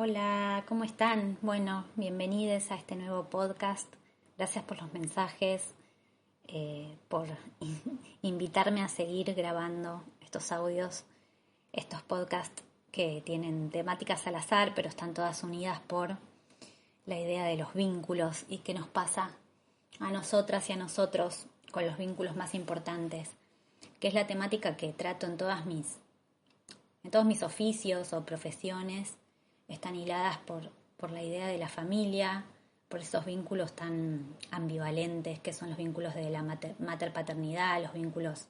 Hola, ¿cómo están? Bueno, bienvenidos a este nuevo podcast. Gracias por los mensajes, por invitarme a seguir grabando estos audios, estos podcasts que tienen temáticas al azar, pero están todas unidas por la idea de los vínculos y qué nos pasa a nosotras y a nosotros con los vínculos más importantes, que es la temática que trato en todos mis oficios o profesiones. Están hiladas por la idea de la familia, por esos vínculos tan ambivalentes que son los vínculos de la mater-paternidad, los vínculos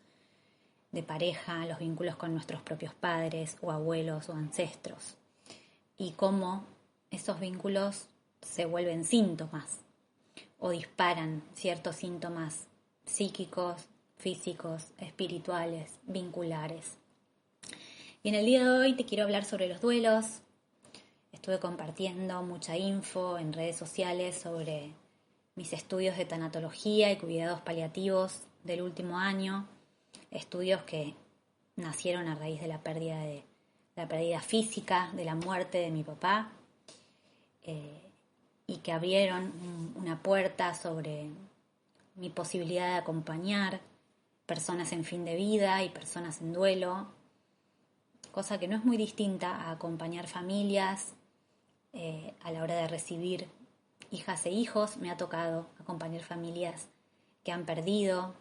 de pareja, los vínculos con nuestros propios padres o abuelos o ancestros, y cómo esos vínculos se vuelven síntomas o disparan ciertos síntomas psíquicos, físicos, espirituales, vinculares. Y en el día de hoy te quiero hablar sobre los duelos. Estuve compartiendo mucha info en redes sociales sobre mis estudios de tanatología y cuidados paliativos del último año, estudios que nacieron a raíz de la pérdida física, de la muerte de mi papá, y que abrieron una puerta sobre mi posibilidad de acompañar personas en fin de vida y personas en duelo, cosa que no es muy distinta a acompañar familias. A la hora de recibir hijas e hijos, me ha tocado acompañar familias que han perdido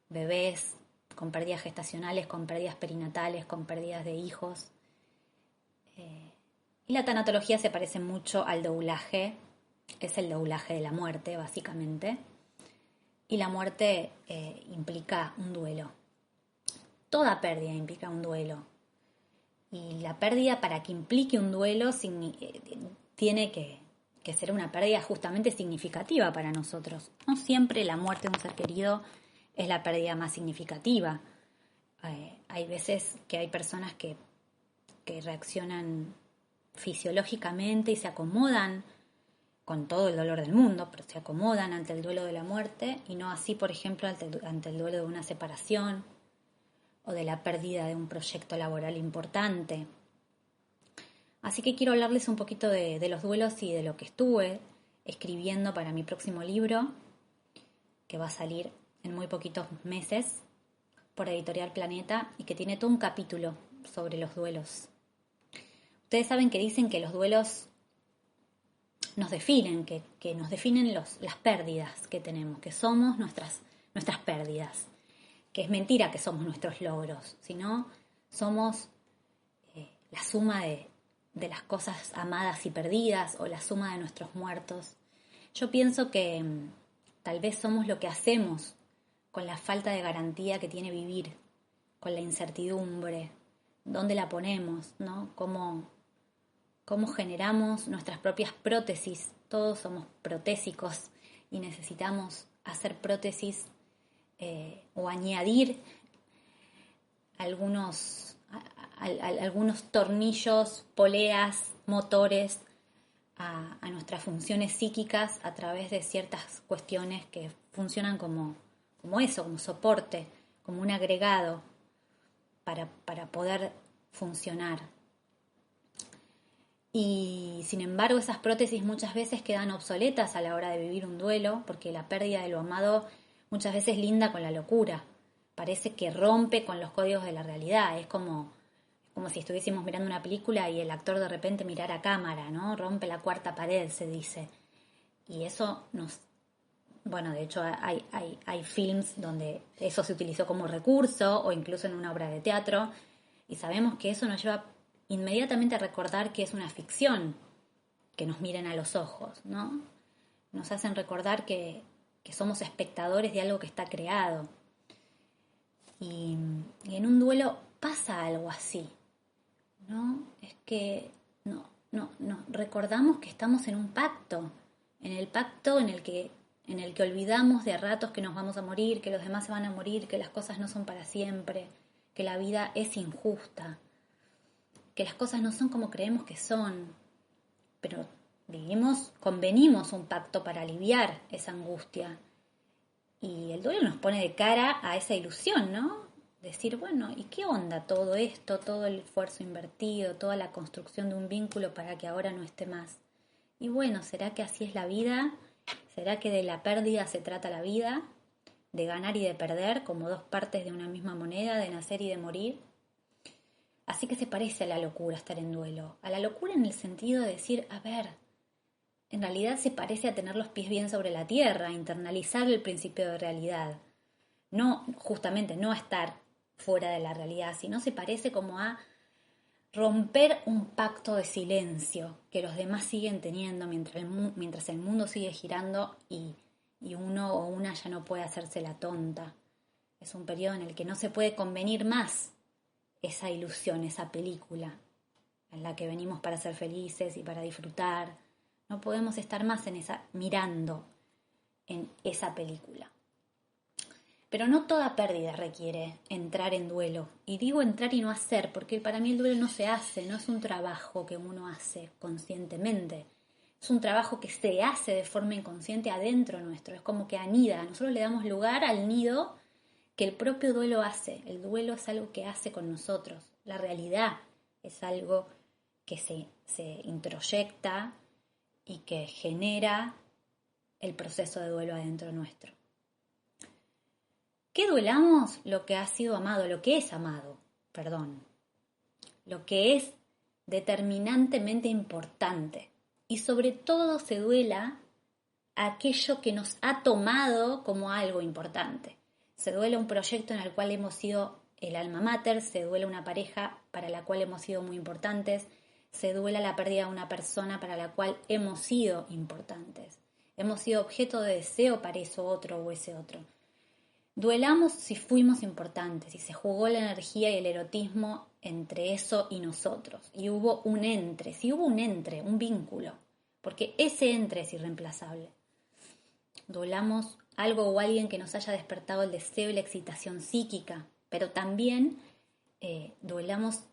bebés, con pérdidas gestacionales, con pérdidas perinatales, con pérdidas de hijos. Y la tanatología se parece mucho al doulaje, es el doulaje de la muerte, básicamente. Y la muerte implica un duelo. Toda pérdida implica un duelo. Y la pérdida, para que implique un duelo, tiene que ser una pérdida justamente significativa para nosotros. No siempre la muerte de un ser querido es la pérdida más significativa. Hay veces que hay personas que reaccionan fisiológicamente y se acomodan con todo el dolor del mundo, pero se acomodan ante el duelo de la muerte, y no así, por ejemplo, ante el duelo de una separación o de la pérdida de un proyecto laboral importante. Así que quiero hablarles un poquito de los duelos y de lo que estuve escribiendo para mi próximo libro, que va a salir en muy poquitos meses por Editorial Planeta y que tiene todo un capítulo sobre los duelos. Ustedes saben que dicen que los duelos nos definen, que nos definen las pérdidas que tenemos, que somos nuestras pérdidas. Que es mentira que somos nuestros logros, sino somos la suma de las cosas amadas y perdidas, o la suma de nuestros muertos. Yo pienso que tal vez somos lo que hacemos con la falta de garantía que tiene vivir, con la incertidumbre, dónde la ponemos, ¿no? Cómo generamos nuestras propias prótesis. Todos somos protésicos y necesitamos hacer prótesis o añadir algunos tornillos, poleas, motores a nuestras funciones psíquicas a través de ciertas cuestiones que funcionan como eso, como soporte, como un agregado para poder funcionar. Y sin embargo, esas prótesis muchas veces quedan obsoletas a la hora de vivir un duelo, porque la pérdida de lo amado muchas veces linda con la locura. Parece que rompe con los códigos de la realidad. Es como si estuviésemos mirando una película y el actor de repente mirara a cámara, ¿no? Rompe la cuarta pared, se dice. Y eso bueno, de hecho hay films donde eso se utilizó como recurso, o incluso en una obra de teatro, y sabemos que eso nos lleva inmediatamente a recordar que es una ficción, que nos miren a los ojos, ¿no? Nos hacen recordar que somos espectadores de algo que está creado. Y en un duelo pasa algo así, ¿no? Es que no recordamos que estamos en un pacto, en el pacto en el que olvidamos de a ratos que nos vamos a morir, que los demás se van a morir, que las cosas no son para siempre, que la vida es injusta, que las cosas no son como creemos que son, pero convenimos un pacto para aliviar esa angustia. Y el duelo nos pone de cara a esa ilusión, ¿no? decir, bueno, ¿y qué onda todo esto, todo el esfuerzo invertido, toda la construcción de un vínculo para que ahora no esté más? Y bueno, ¿será que así es la vida? ¿Será que de la pérdida se trata la vida? ¿De ganar y de perder como dos partes de una misma moneda, de nacer y de morir? Así que se parece a la locura estar en duelo. A la locura en el sentido de decir, a ver, en realidad se parece a tener los pies bien sobre la tierra, a internalizar el principio de realidad. No, justamente, no a estar fuera de la realidad, sino se parece como a romper un pacto de silencio que los demás siguen teniendo mientras el mundo sigue girando y uno o una ya no puede hacerse la tonta. Es un periodo en el que no se puede convenir más esa ilusión, esa película en la que venimos para ser felices y para disfrutar. No podemos estar más mirando en esa película. Pero no toda pérdida requiere entrar en duelo. Y digo entrar y no hacer, porque para mí el duelo no se hace, no es un trabajo que uno hace conscientemente. Es un trabajo que se hace de forma inconsciente adentro nuestro. Es como que anida. Nosotros le damos lugar al nido que el propio duelo hace. El duelo es algo que hace con nosotros. La realidad es algo que se introyecta y que genera el proceso de duelo adentro nuestro. ¿Qué duelamos? Lo que ha sido amado, lo que es amado, perdón. Lo que es determinantemente importante. Y sobre todo se duela aquello que nos ha tomado como algo importante. Se duela un proyecto en el cual hemos sido el alma mater, se duela una pareja para la cual hemos sido muy importantes, se duela la pérdida de una persona para la cual hemos sido importantes. Hemos sido objeto de deseo para eso otro o ese otro. Duelamos si fuimos importantes, si se jugó la energía y el erotismo entre eso y nosotros. Y hubo un entre, si hubo un entre, un vínculo, porque ese entre es irreemplazable. Duelamos algo o alguien que nos haya despertado el deseo y la excitación psíquica, pero también duelamos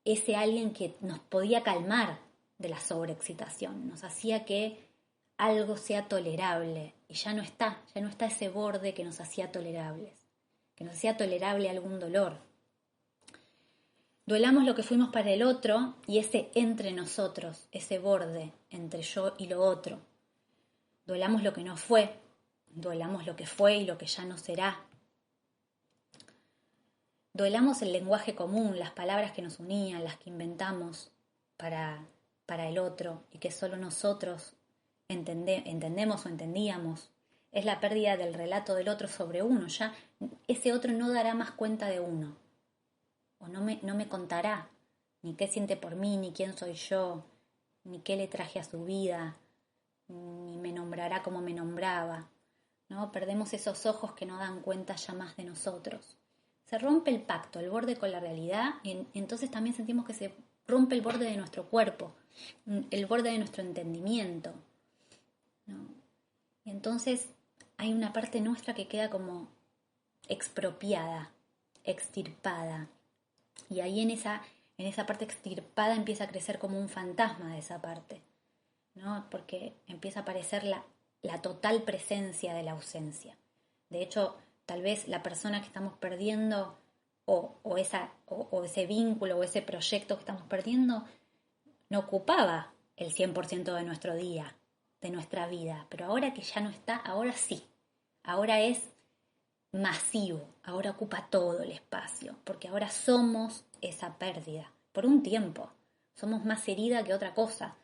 ese alguien que nos podía calmar de la sobreexcitación, nos hacía que algo sea tolerable y ya no está ese borde que nos hacía tolerables, que nos hacía tolerable algún dolor. Duelamos lo que fuimos para el otro y ese entre nosotros, ese borde entre yo y lo otro. Duelamos lo que no fue, duelamos lo que fue y lo que ya no será. Duelamos el lenguaje común, las palabras que nos unían, las que inventamos para el otro y que solo nosotros entendemos o entendíamos. Es la pérdida del relato del otro sobre uno. Ya ese otro no dará más cuenta de uno. O no me contará ni qué siente por mí, ni quién soy yo, ni qué le traje a su vida, ni me nombrará como me nombraba. ¿No? Perdemos esos ojos que no dan cuenta ya más de nosotros. Se rompe el pacto, el borde con la realidad, y entonces también sentimos que se rompe el borde de nuestro cuerpo, el borde de nuestro entendimiento. ¿No? Y entonces hay una parte nuestra que queda como expropiada, extirpada. Y ahí en esa parte extirpada empieza a crecer como un fantasma de esa parte, ¿no? Porque empieza a aparecer la total presencia de la ausencia. De hecho, tal vez la persona que estamos perdiendo o ese vínculo o ese proyecto que estamos perdiendo no ocupaba el 100% de nuestro día, de nuestra vida, pero ahora que ya no está, ahora sí, ahora es masivo, ahora ocupa todo el espacio, porque ahora somos esa pérdida, por un tiempo, somos más herida que otra cosa,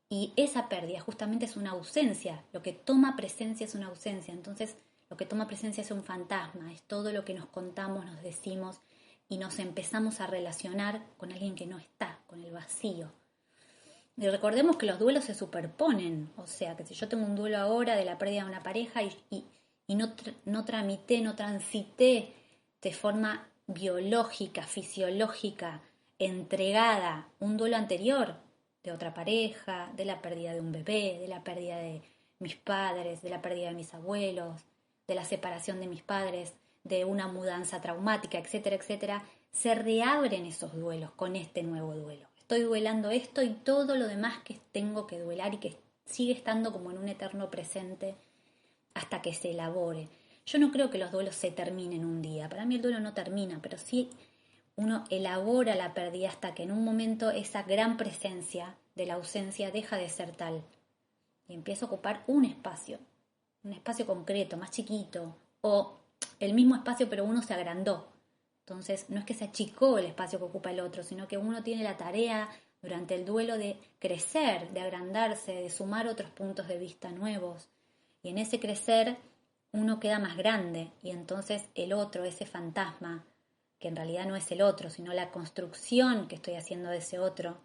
y esa pérdida justamente es una ausencia, lo que toma presencia es una ausencia, entonces lo que toma presencia es un fantasma, es todo lo que nos contamos, nos decimos y nos empezamos a relacionar con alguien que no está, con el vacío. Y recordemos que los duelos se superponen, o sea, que si yo tengo un duelo ahora de la pérdida de una pareja y no tramité, no transité de forma biológica, fisiológica, entregada un duelo anterior de otra pareja, de la pérdida de un bebé, de la pérdida de mis padres, de la pérdida de mis abuelos, de la separación de mis padres, de una mudanza traumática, etcétera, etcétera, se reabren esos duelos con este nuevo duelo. Estoy duelando esto y todo lo demás que tengo que duelar y que sigue estando como en un eterno presente hasta que se elabore. Yo no creo que los duelos se terminen un día. Para mí el duelo no termina, pero sí uno elabora la pérdida hasta que en un momento esa gran presencia de la ausencia deja de ser tal y empieza a ocupar un espacio concreto, más chiquito, o el mismo espacio pero uno se agrandó. Entonces no es que se achicó el espacio que ocupa el otro, sino que uno tiene la tarea durante el duelo de crecer, de agrandarse, de sumar otros puntos de vista nuevos. Y en ese crecer uno queda más grande y entonces el otro, ese fantasma, que en realidad no es el otro, sino la construcción que estoy haciendo de ese otro,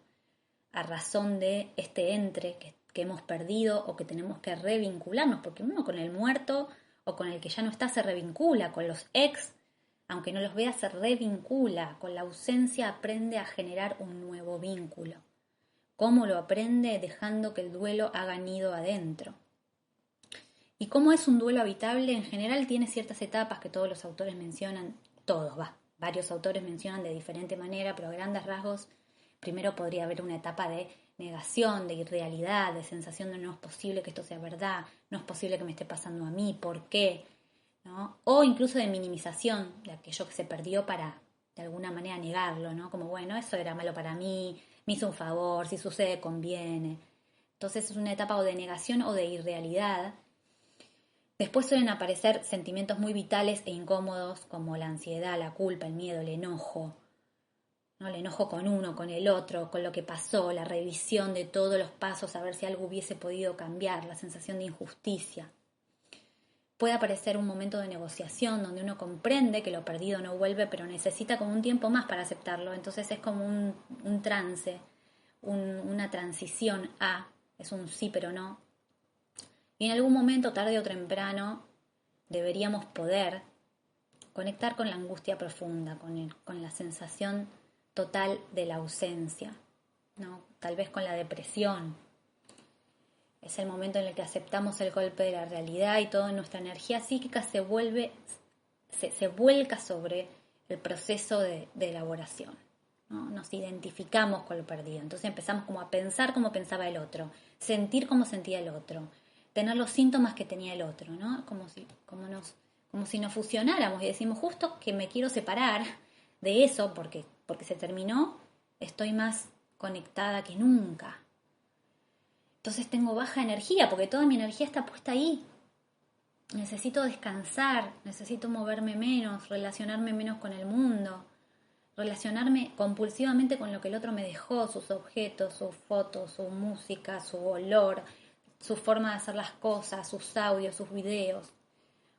a razón de este entre que hemos perdido o que tenemos que revincularnos, porque uno con el muerto o con el que ya no está se revincula, con los ex, aunque no los vea, se revincula, con la ausencia aprende a generar un nuevo vínculo. ¿Cómo lo aprende? Dejando que el duelo haga nido adentro. ¿Y cómo es un duelo habitable? En general tiene ciertas etapas que todos los autores mencionan, varios autores mencionan de diferente manera, pero a grandes rasgos, primero podría haber una etapa de negación, de irrealidad, de sensación de no es posible que esto sea verdad, no es posible que me esté pasando a mí, ¿por qué? ¿No? O incluso de minimización de aquello que se perdió para de alguna manera negarlo, ¿no? Como bueno, eso era malo para mí, me hizo un favor, si sucede conviene. Entonces es una etapa o de negación o de irrealidad. Después suelen aparecer sentimientos muy vitales e incómodos como la ansiedad, la culpa, el miedo, el enojo, ¿no? El enojo con uno, con el otro, con lo que pasó, la revisión de todos los pasos a ver si algo hubiese podido cambiar, la sensación de injusticia. Puede aparecer un momento de negociación donde uno comprende que lo perdido no vuelve, pero necesita como un tiempo más para aceptarlo. Entonces es como un trance, una transición es un sí pero no. Y en algún momento, tarde o temprano, deberíamos poder conectar con la angustia profunda, con la sensación total de la ausencia, ¿no? Tal vez con la depresión. Es el momento en el que aceptamos el golpe de la realidad y toda nuestra energía psíquica se vuelca sobre el proceso de elaboración, ¿no? Nos identificamos con lo perdido. Entonces empezamos como a pensar como pensaba el otro, sentir como sentía el otro, tener los síntomas que tenía el otro, ¿no? Como si nos fusionáramos y decimos justo que me quiero separar de eso porque se terminó, estoy más conectada que nunca. Entonces tengo baja energía porque toda mi energía está puesta ahí. Necesito descansar, necesito moverme menos, relacionarme menos con el mundo, relacionarme compulsivamente con lo que el otro me dejó, sus objetos, sus fotos, su música, su olor, su forma de hacer las cosas, sus audios, sus videos.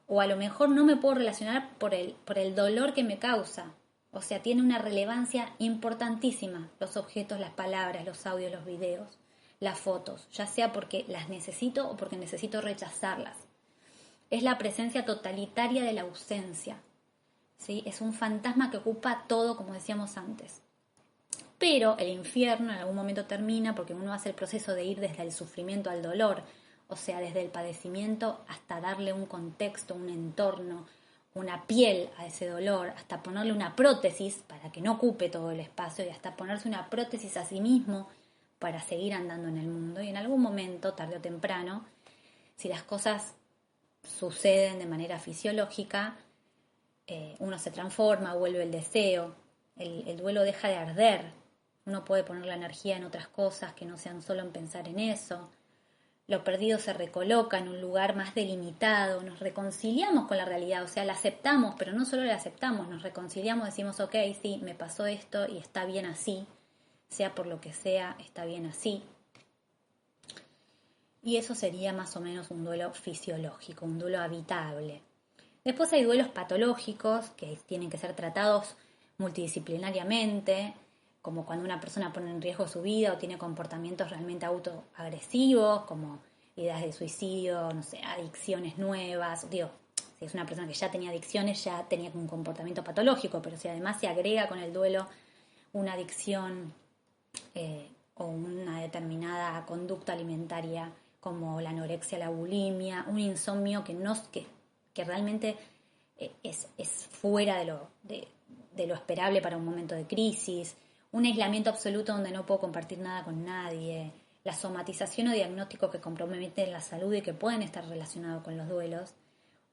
O a lo mejor no me puedo relacionar por el dolor que me causa. O sea, tiene una relevancia importantísima los objetos, las palabras, los audios, los videos, las fotos, ya sea porque las necesito o porque necesito rechazarlas. Es la presencia totalitaria de la ausencia, ¿sí? Es un fantasma que ocupa todo, como decíamos antes. Pero el infierno en algún momento termina porque uno hace el proceso de ir desde el sufrimiento al dolor, o sea, desde el padecimiento hasta darle un contexto, un entorno, una piel a ese dolor, hasta ponerle una prótesis para que no ocupe todo el espacio y hasta ponerse una prótesis a sí mismo para seguir andando en el mundo. Y en algún momento, tarde o temprano, si las cosas suceden de manera fisiológica, uno se transforma, vuelve el deseo, el duelo deja de arder. Uno puede poner la energía en otras cosas que no sean solo en pensar en eso. Lo perdido se recoloca en un lugar más delimitado. Nos reconciliamos con la realidad, o sea, la aceptamos, pero no solo la aceptamos, nos reconciliamos, decimos, ok, sí, me pasó esto y está bien así. Sea por lo que sea, está bien así. Y eso sería más o menos un duelo fisiológico, un duelo habitable. Después hay duelos patológicos que tienen que ser tratados multidisciplinariamente, como cuando una persona pone en riesgo su vida o tiene comportamientos realmente autoagresivos, como ideas de suicidio, no sé, adicciones nuevas. Digo, si es una persona que ya tenía adicciones, ya tenía un comportamiento patológico, pero si además se agrega con el duelo una adicción o una determinada conducta alimentaria, como la anorexia, la bulimia, un insomnio que realmente es fuera de lo esperable para un momento de crisis, un aislamiento absoluto donde no puedo compartir nada con nadie, la somatización o diagnósticos que comprometen la salud y que pueden estar relacionados con los duelos,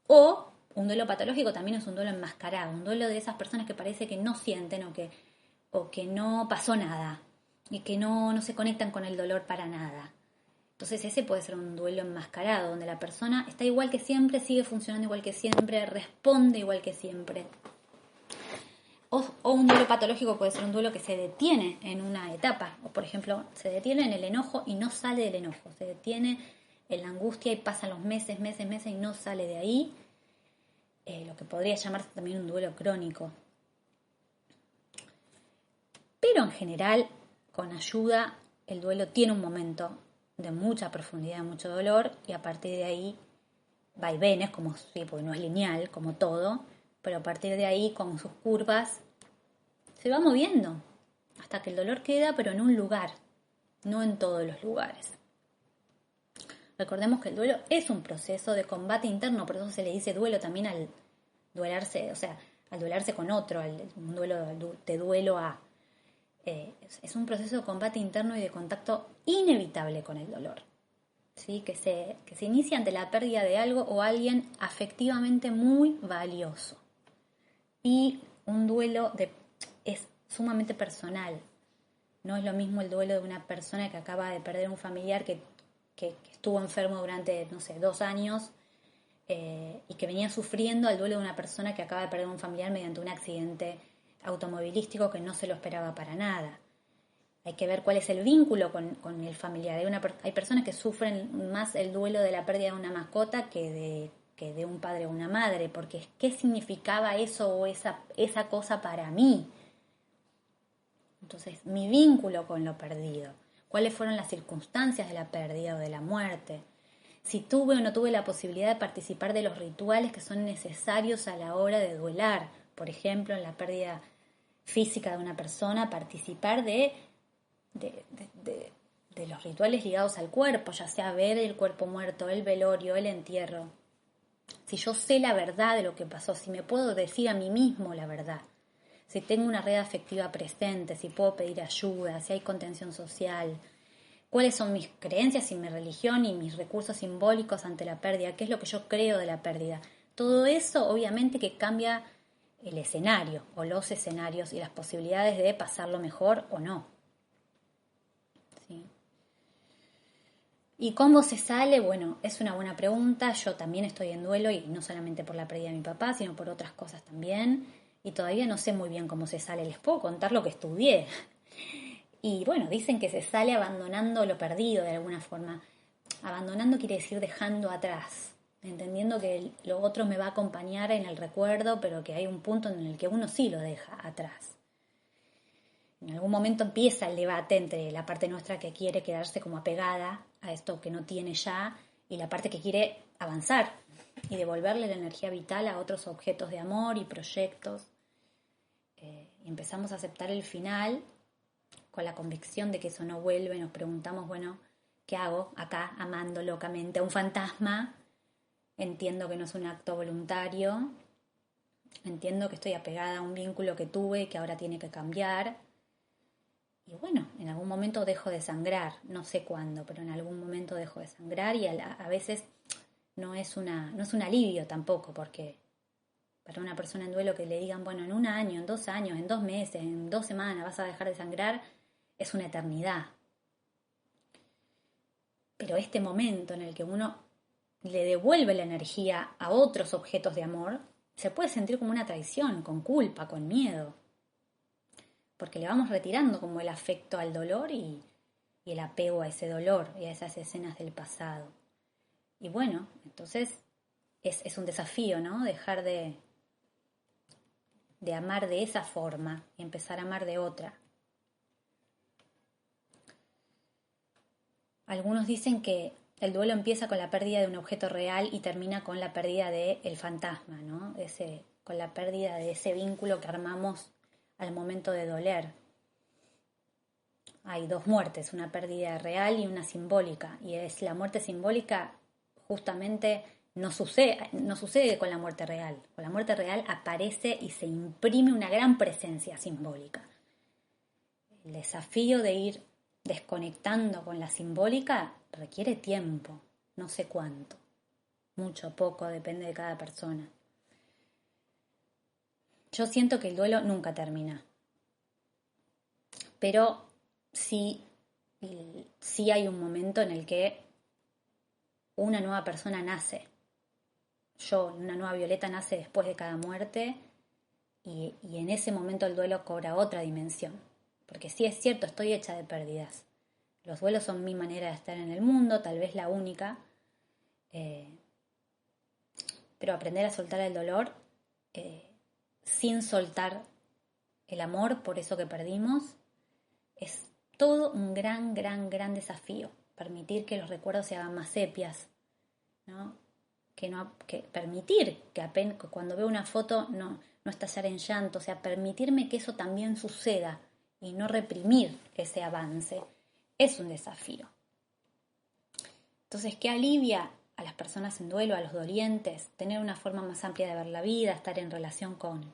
o un duelo patológico también es un duelo enmascarado, un duelo de esas personas que parece que no sienten o que no pasó nada y que no se conectan con el dolor para nada. Entonces ese puede ser un duelo enmascarado, donde la persona está igual que siempre, sigue funcionando igual que siempre, responde igual que siempre. O un duelo patológico puede ser un duelo que se detiene en una etapa, o por ejemplo, se detiene en el enojo y no sale del enojo, se detiene en la angustia y pasan los meses y no sale de ahí, lo que podría llamarse también un duelo crónico. Pero en general, con ayuda, el duelo tiene un momento de mucha profundidad, mucho dolor, y a partir de ahí vaivenes, como sí, porque no es lineal, como todo, pero a partir de ahí, con sus curvas, se va moviendo hasta que el dolor queda, pero en un lugar, no en todos los lugares. Recordemos que el duelo es un proceso de combate interno, por eso se le dice duelo también al duelarse, o sea, al duelarse con otro, un duelo de duelo a. Es un proceso de combate interno y de contacto inevitable con el dolor, ¿sí? Que se inicia ante la pérdida de algo o alguien afectivamente muy valioso. Y un duelo es sumamente personal. No es lo mismo el duelo de una persona que acaba de perder un familiar que estuvo enfermo durante, 2 años y que venía sufriendo, al duelo de una persona que acaba de perder un familiar mediante un accidente automovilístico que no se lo esperaba para nada. Hay que ver cuál es el vínculo con el familiar. Hay personas que sufren más el duelo de la pérdida de una mascota que de un padre o una madre, porque ¿qué significaba eso o esa cosa para mí? Entonces, mi vínculo con lo perdido, cuáles fueron las circunstancias de la pérdida o de la muerte, si tuve o no tuve la posibilidad de participar de los rituales que son necesarios a la hora de duelar, por ejemplo, en la pérdida física de una persona, participar de los rituales ligados al cuerpo, ya sea ver el cuerpo muerto, el velorio, el entierro. Si yo sé la verdad de lo que pasó, si me puedo decir a mí mismo la verdad, si tengo una red afectiva presente, si puedo pedir ayuda, si hay contención social, cuáles son mis creencias y mi religión y mis recursos simbólicos ante la pérdida, qué es lo que yo creo de la pérdida. Todo eso obviamente que cambia el escenario o los escenarios y las posibilidades de pasarlo mejor o no. ¿Sí? ¿Y cómo se sale? Bueno, es una buena pregunta. Yo también estoy en duelo y no solamente por la pérdida de mi papá, sino por otras cosas también. Y todavía no sé muy bien cómo se sale. Les puedo contar lo que estudié. Y bueno, dicen que se sale abandonando lo perdido de alguna forma. Abandonando quiere decir dejando atrás, entendiendo que lo otro me va a acompañar en el recuerdo, pero que hay un punto en el que uno sí lo deja atrás. En algún momento empieza el debate entre la parte nuestra que quiere quedarse como apegada a esto que no tiene ya y la parte que quiere avanzar y devolverle la energía vital a otros objetos de amor y proyectos. Y empezamos a aceptar el final con la convicción de que eso no vuelve. Nos preguntamos, bueno, ¿qué hago acá amando locamente a un fantasma? Entiendo que no es un acto voluntario. Entiendo que estoy apegada a un vínculo que tuve y que ahora tiene que cambiar. Y bueno, en algún momento dejo de sangrar, no sé cuándo, pero en algún momento dejo de sangrar y a veces no es un alivio tampoco, porque para una persona en duelo que le digan, bueno, en 1 año, en 2 años, en 2 meses, en 2 semanas vas a dejar de sangrar, es una eternidad. Pero este momento en el que uno le devuelve la energía a otros objetos de amor, se puede sentir como una traición, con culpa, con miedo. Porque le vamos retirando como el afecto al dolor y el apego a ese dolor y a esas escenas del pasado. Y bueno, entonces es un desafío, ¿no? Dejar de amar de esa forma y empezar a amar de otra. Algunos dicen que el duelo empieza con la pérdida de un objeto real y termina con la pérdida del fantasma, ¿no? Con la pérdida de ese vínculo que armamos al momento de doler. Hay 2 muertes, una pérdida real y una simbólica. Y es la muerte simbólica justamente no sucede con la muerte real. Con la muerte real aparece y se imprime una gran presencia simbólica. El desafío de ir desconectando con la simbólica requiere tiempo, no sé cuánto. Mucho, poco, depende de cada persona. Yo siento que el duelo nunca termina, pero sí, sí hay un momento en el que una nueva persona nace. Una nueva Violeta nace después de cada muerte y en ese momento el duelo cobra otra dimensión. Porque sí es cierto, estoy hecha de pérdidas. Los duelos son mi manera de estar en el mundo, tal vez la única. Pero aprender a soltar el dolor sin soltar el amor por eso que perdimos es todo un gran, gran, gran desafío. Permitir que los recuerdos se hagan más sepias, ¿no? Que permitir que apenas cuando veo una foto no estallar en llanto, o sea, permitirme que eso también suceda y no reprimir ese avance es un desafío. Entonces, ¿qué alivia a las personas en duelo, a los dolientes? Tener una forma más amplia de ver la vida, estar en relación con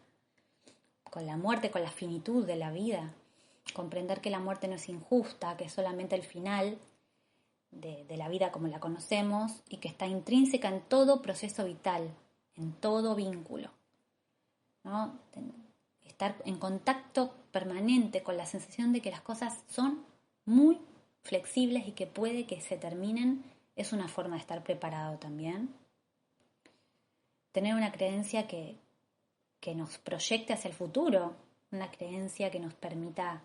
la muerte, con la finitud de la vida, comprender que la muerte no es injusta, que es solamente el final de la vida como la conocemos y que está intrínseca en todo proceso vital, en todo vínculo, ¿no? Estar en contacto permanente con la sensación de que las cosas son muy flexibles y que puede que se terminen es una forma de estar preparado también. Tener una creencia que nos proyecte hacia el futuro, una creencia que nos permita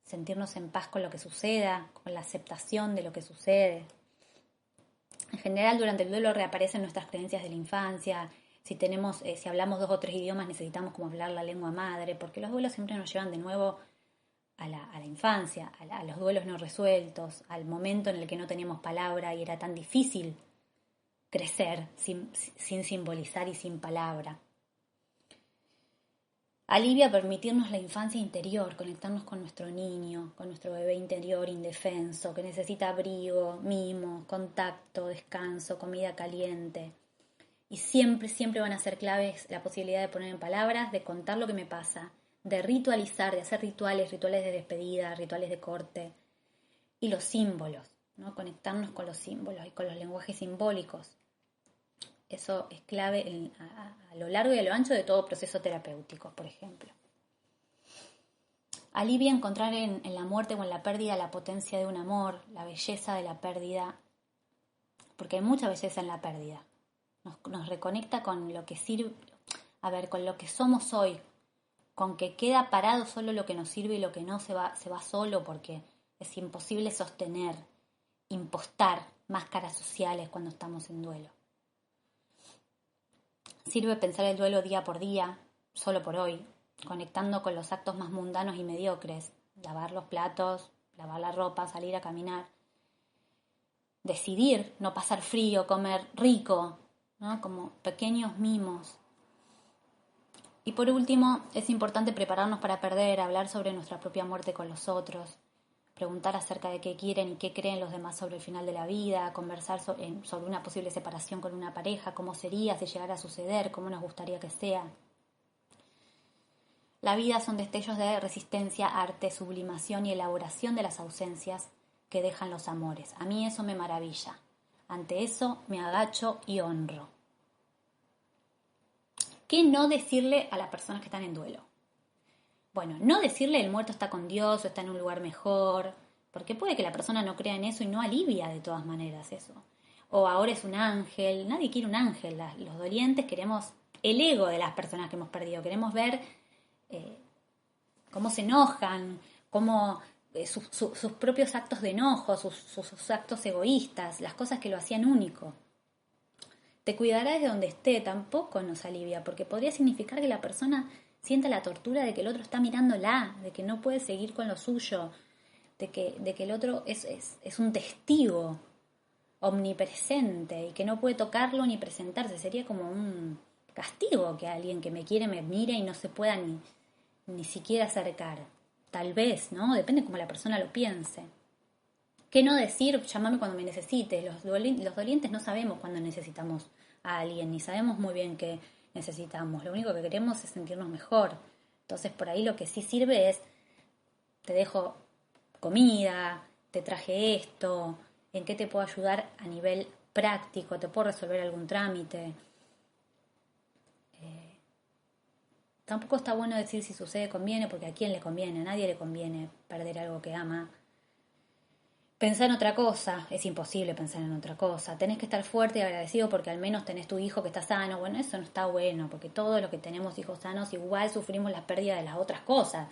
sentirnos en paz con lo que suceda, con la aceptación de lo que sucede. En general, durante el duelo reaparecen nuestras creencias de la infancia. Si hablamos 2 o 3 idiomas, necesitamos como hablar la lengua madre, porque los duelos siempre nos llevan de nuevo a la infancia, a los duelos no resueltos, al momento en el que no teníamos palabra y era tan difícil crecer sin simbolizar y sin palabra. Alivia permitirnos la infancia interior, conectarnos con nuestro niño, con nuestro bebé interior indefenso, que necesita abrigo, mimo, contacto, descanso, comida caliente. Y siempre, siempre van a ser claves la posibilidad de poner en palabras, de contar lo que me pasa, de ritualizar, de hacer rituales de despedida, rituales de corte. Y los símbolos, ¿no? Conectarnos con los símbolos y con los lenguajes simbólicos. Eso es clave a lo largo y a lo ancho de todo proceso terapéutico, por ejemplo. Alivia encontrar en la muerte o en la pérdida la potencia de un amor, la belleza de la pérdida, porque hay mucha belleza en la pérdida. Nos reconecta con lo que sirve, con lo que somos hoy, con que queda parado solo lo que nos sirve y lo que no se va solo porque es imposible sostener, impostar máscaras sociales cuando estamos en duelo. Sirve pensar el duelo día por día, solo por hoy, conectando con los actos más mundanos y mediocres, lavar los platos, lavar la ropa, salir a caminar, decidir no pasar frío, comer rico, ¿no? Como pequeños mimos. Y por último, es importante prepararnos para perder, hablar sobre nuestra propia muerte con los otros, preguntar acerca de qué quieren y qué creen los demás sobre el final de la vida, conversar sobre una posible separación con una pareja, cómo sería si llegara a suceder, cómo nos gustaría que sea. La vida son destellos de resistencia, arte, sublimación y elaboración de las ausencias que dejan los amores. A mí eso me maravilla. Ante eso me agacho y honro. ¿Qué no decirle a las personas que están en duelo? Bueno, no decirle el muerto está con Dios o está en un lugar mejor, porque puede que la persona no crea en eso y no alivia de todas maneras eso. O ahora es un ángel, nadie quiere un ángel, los dolientes queremos el ego de las personas que hemos perdido, queremos ver cómo se enojan, cómo sus propios actos de enojo, sus actos egoístas, las cosas que lo hacían único. Te cuidará desde donde esté, tampoco nos alivia, porque podría significar que la persona sienta la tortura de que el otro está mirándola, de que no puede seguir con lo suyo, de que el otro es un testigo omnipresente y que no puede tocarlo ni presentarse. Sería como un castigo que alguien que me quiere me mire y no se pueda ni siquiera acercar. Tal vez, ¿no? Depende cómo la persona lo piense. ¿Qué no decir? Llámame cuando me necesites. Los dolientes no sabemos cuándo necesitamos a alguien, ni sabemos muy bien qué necesitamos. Lo único que queremos es sentirnos mejor. Entonces, por ahí lo que sí sirve es, te dejo comida, te traje esto, en qué te puedo ayudar a nivel práctico, te puedo resolver algún trámite. Tampoco está bueno decir si sucede conviene, porque a quién le conviene, a nadie le conviene perder algo que ama. Pensar en otra cosa, es imposible pensar en otra cosa. Tenés que estar fuerte y agradecido porque al menos tenés tu hijo que está sano. Bueno, eso no está bueno, porque todos los que tenemos hijos sanos igual sufrimos la pérdida de las otras cosas,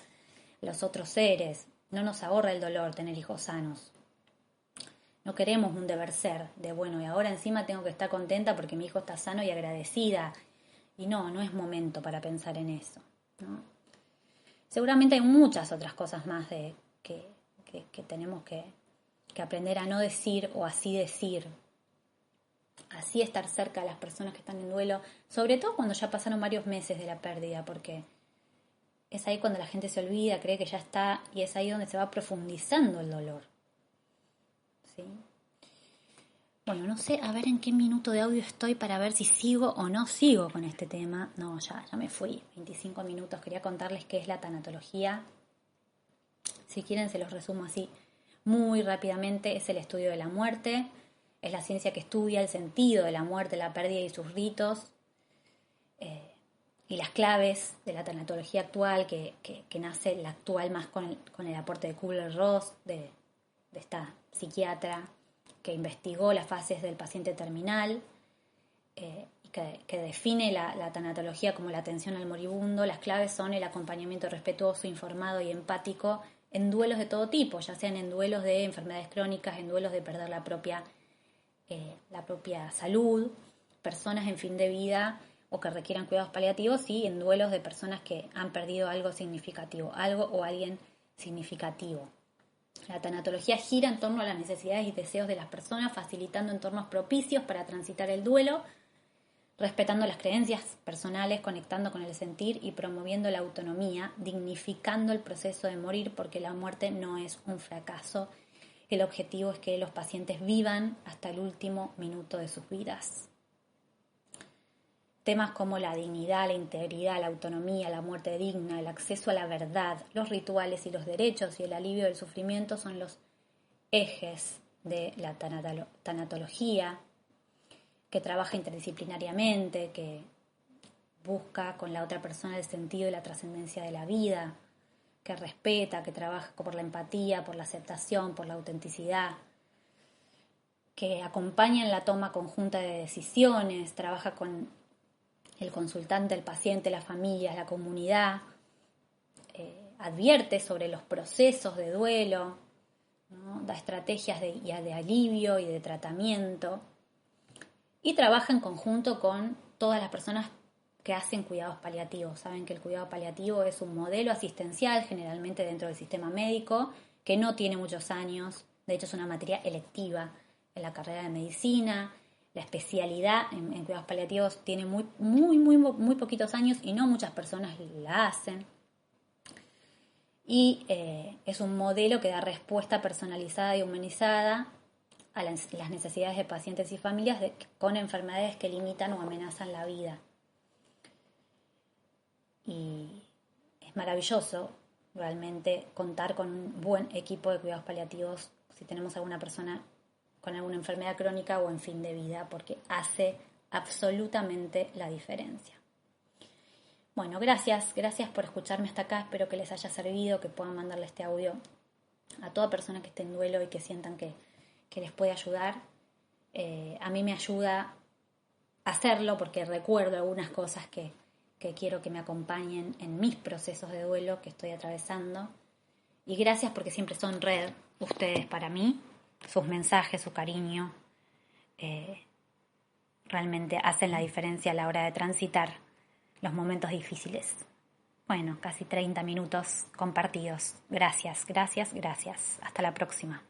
los otros seres. No nos ahorra el dolor tener hijos sanos. No queremos un deber ser de bueno, y ahora encima tengo que estar contenta porque mi hijo está sano y agradecida. Y no es momento para pensar en eso, ¿no? Seguramente hay muchas otras cosas más que tenemos que aprender a no decir o así decir. Así estar cerca de las personas que están en duelo, sobre todo cuando ya pasaron varios meses de la pérdida, porque es ahí cuando la gente se olvida, cree que ya está, y es ahí donde se va profundizando el dolor. ¿Sí? Bueno, no sé, a ver en qué minuto de audio estoy para ver si sigo o no sigo con este tema. No, ya me fui, 25 minutos. Quería contarles qué es la tanatología. Si quieren se los resumo así muy rápidamente. Es el estudio de la muerte, es la ciencia que estudia el sentido de la muerte, la pérdida y sus ritos, y las claves de la tanatología actual, que nace la actual más con el aporte de Kubler-Ross, de esta psiquiatra que investigó las fases del paciente terminal, y que define la tanatología como la atención al moribundo. Las claves son el acompañamiento respetuoso, informado y empático en duelos de todo tipo, ya sean en duelos de enfermedades crónicas, en duelos de perder la propia salud, personas en fin de vida o que requieran cuidados paliativos, y en duelos de personas que han perdido algo significativo, algo o alguien significativo. La tanatología gira en torno a las necesidades y deseos de las personas, facilitando entornos propicios para transitar el duelo, respetando las creencias personales, conectando con el sentir y promoviendo la autonomía, dignificando el proceso de morir, porque la muerte no es un fracaso. El objetivo es que los pacientes vivan hasta el último minuto de sus vidas. Temas como la dignidad, la integridad, la autonomía, la muerte digna, el acceso a la verdad, los rituales y los derechos y el alivio del sufrimiento son los ejes de la tanatología, que trabaja interdisciplinariamente, que busca con la otra persona el sentido y la trascendencia de la vida, que respeta, que trabaja por la empatía, por la aceptación, por la autenticidad, que acompaña en la toma conjunta de decisiones, trabaja con el consultante, el paciente, la familia, la comunidad, advierte sobre los procesos de duelo, ¿no? Da estrategias de alivio y de tratamiento, y trabaja en conjunto con todas las personas que hacen cuidados paliativos. Saben que el cuidado paliativo es un modelo asistencial, generalmente dentro del sistema médico, que no tiene muchos años. De hecho, es una materia electiva en la carrera de medicina. La especialidad en cuidados paliativos tiene muy poquitos años y no muchas personas la hacen. Y es un modelo que da respuesta personalizada y humanizada a las necesidades de pacientes y familias con enfermedades que limitan o amenazan la vida. Y es maravilloso realmente contar con un buen equipo de cuidados paliativos si tenemos alguna persona con alguna enfermedad crónica o en fin de vida, porque hace absolutamente la diferencia. Bueno, gracias por escucharme hasta acá. Espero que les haya servido, que puedan mandarle este audio a toda persona que esté en duelo y que sientan que les puede ayudar. A mí me ayuda a hacerlo porque recuerdo algunas cosas que quiero que me acompañen en mis procesos de duelo que estoy atravesando. Y gracias porque siempre son red ustedes para mí. Sus mensajes, su cariño, realmente hacen la diferencia a la hora de transitar los momentos difíciles. Bueno, casi 30 minutos compartidos. Gracias. Hasta la próxima.